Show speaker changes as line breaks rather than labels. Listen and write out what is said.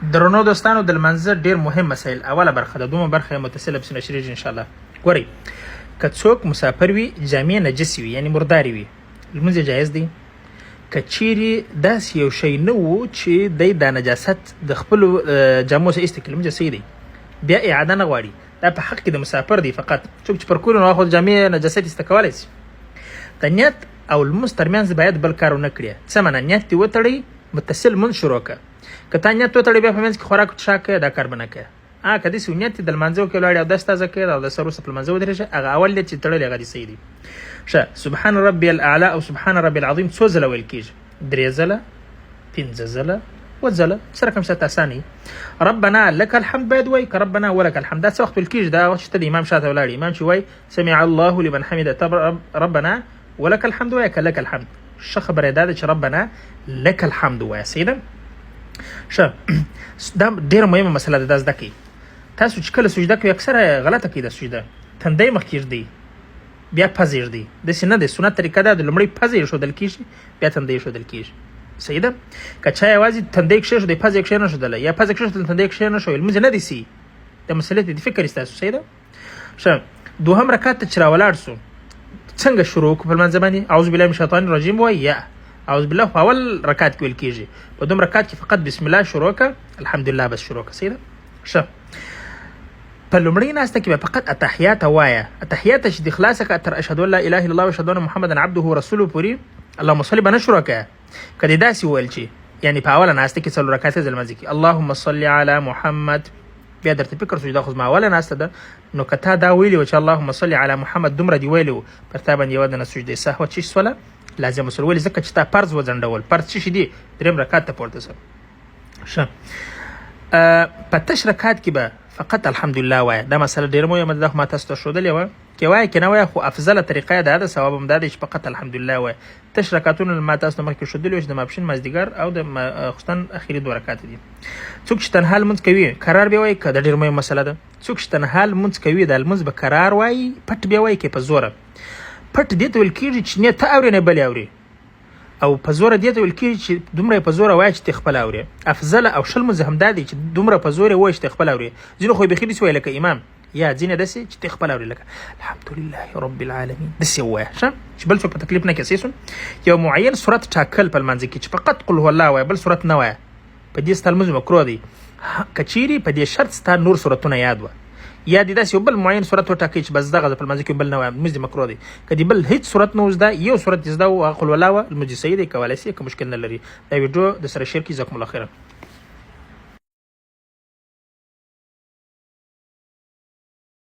درنو دوستانو د لمانځه ډیر مهم مسایل. اوله برخه د دومره برخه متصله بسنه شریج ان شاء الله. ګورئ، که څوک مسافر وي، جامې نجس وي یعنی مرداري وي، لمونځ جایز دی. که چیرې داسې یو شی نه و چې دی دا نجاست د خپلو جامو څخه ایسته کړي، لمونځ صحیح دی، بیا اعاده نه غواړي. دا په حق کې د مسافر دی فقط. څوک چې پر کور نو خو جامې نجاست ایسته کولی شي. د نیت او لمونځ ترمنځ باید بل کار ونه کړي. څه معنا؟ نیت دې وتړئ، متصل لمونځ شروع کړه. که تا نیت وتړې بیا په منځ کې خوراک څښاک کوې، دا کار به نه کوې. که داسې نیت د لمانځه وکړې ولاړې او داسې تازه کړې او د سر وروسته په لمانځه ودرېږې، هغه اول نیت چې تړلی هغه دې صحیح دی. ښه، سبحان ربي الاعلى او سبحان ربي العظیم څو ځله ویل کېږي؟ 3 ځله، 5 ځله، 7 ځله، څه رقم شته اسانه. ربنا لك الحمد باید وایي، که ربنا ولك الحمد. دا څه وخت ویل کېږي؟ دا وخت چې ته د امام شاته ولاړې، امام چې وایي سمع الله لمن حمده، ربنا ولك الحمد وایه، که لك الحمد. ښه خبره دا ده چې ربنا لك الحمد وایه. صحیح ده؟ ښه، دا ډېره مهمه مسله ده، دا زده کړئ. تاسو چې کله سجده کوئ اکثره غلطه کوي. د سجده تندی مخکې ږدئ، بیا پزې ږدئ. داسې نه دی. سنت طریقه دا ده، لومړی پزې ایښودل کېږي، بیا تندی ایښودل کېږي. صحیح ده؟ که چا یوازې تندی کښېښودی، پزې یې کښېنښودله، یا پزې کښېښودل تندی یې کښېنښود، لمونځ نه دی صحیح. د مسلې ته د فکر ستاسو. صحیح ده؟ ښه، دوهم رکعت ته چې راولاړ سو، څنګه شروع وکړو په لمانځه باندې؟ اعوذ بالله من الشیطان الرجیم وایي، یا اعوذ بالله په اول رکعت کې ویل کېږي. په دوم رکعت کې فقط بسم الله شروع کړه، الحمدلله بس شروع کړه. صحیح ده؟ ښه، په لومړۍ ناسته کې به فقط اتحیات وایه. اتحیات چې د خلاصه کړه تر اشهد ان لا اله الا الله واشهد ان محمدا عبده ورسوله پورې اللهم صل به نه شروع کړه. که دې داسې وویل چې یعنی په اوله ناسته کې څلور رکعتې د لمانځه کې اللهم صل علی محمد، بیا درته فکر شو دا خو زما اوله ناسته ده، نو که تا دا ویلي و چې اللهم صل علی محمد دومره دې ویلي و، پر تا باندې یوه دنه سجدې سهوه چې شوله لازم وسول. ولې؟ ځکه چې تا فرض وځنډول. فرض څه شي دي؟ 3 رکعت ته پورته سه. ښه، په تش رکعت کې به فقط الحمدلله وایه. دا مسله ډېره مهمه ده، ما تاسو ته ښودلې وه. که وایه که نه وایه، خو افضله طریقه یې دا ده، ثواب هم دا دی چې فقط الحمدلله وایه. تش رکعتونه ما تاسو ته مخکې ښودلي وو چې د ماپښین، مازدیګر او د ماخوستن اخري 2 رکعته دي. څوک چې تنها لمونځ کوي قرار بیا وایي، که دا ډېره مهمه مسله ده. څوک چې تنها لمونځ کوي دا لمونځ به قرار وایي، پټ بیا وایي که په زوره. پټ دې ته ویل کېږي چې نه ته اورې نه بل اورې، او په زوره دې ته ویل کېږي چې دومره په زوره وایه چې ته خپل اورې. افضل او ښه لمونځ همدا دی چې دومره په زوره وایه چې ته خپل اورې. ځینې خو یې بیخي داسې وایي لکه امام، یا ځینې داسې چې ته خپل اورې، لکه الحمدلله رب العالمین داسې ووایه. ښه، چې بل څوک په تکلیف نه کړي. صحیح شو؟ یو معین صورت ټاکل په لمانځه کې چې فقط قل هو الله وایه، بل صورت نه وایه. په دې ستا لمونځ مکروه دی. که چیرې په دې شرط ستا نور صورتونه یاد وه، یا دې داسې یو بل معین صورت وټاکئ چې بس دغه په لمانځه کې بل نه وایم، لمونځ دې مکروه دی. که دې بل هېڅ صورت نه زده، یو صورت دې زده و، قل هو الله وه، لمونځ دې صحیح دی، کولی شي، که مشکل نه لري. دا ویډیو د سره شیر کړئ. جزاکم الله خیرا.